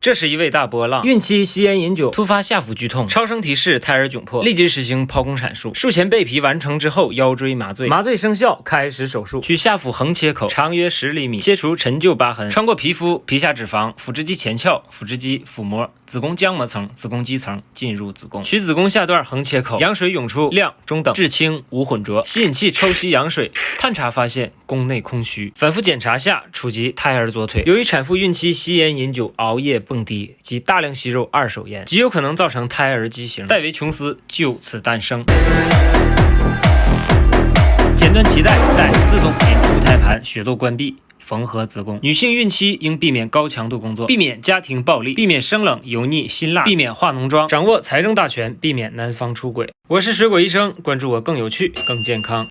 这是一位大波浪，孕期吸烟饮酒，突发下腹剧痛，超声提示胎儿窘迫，立即实行剖宫产术。术前备皮完成之后，腰椎麻醉，麻醉生效，开始手术，取下腹横切口，长约10厘米，切除陈旧疤痕，穿过皮肤、皮下脂肪、腹直肌前鞘、腹直肌、腹膜、子宫浆膜层、子宫肌层，进入子宫，取子宫下段横切口，羊水涌出，量中等，质轻无混浊，吸引器抽吸羊水，探查发现宫内空虚，反复检查下触及胎儿左腿。由于产妇孕期吸烟饮酒、熬夜蹦迪及大量吸肉二手烟，极有可能造成胎儿畸形，戴维琼斯就此诞生。剪断脐带，带自动引出胎盘，血窦关闭，缝合子宫。女性孕期应避免高强度工作，避免家庭暴力，避免生冷、油腻、辛辣，避免化浓妆，掌握财政大权，避免男方出轨。我是水果医生，关注我更有趣、更健康。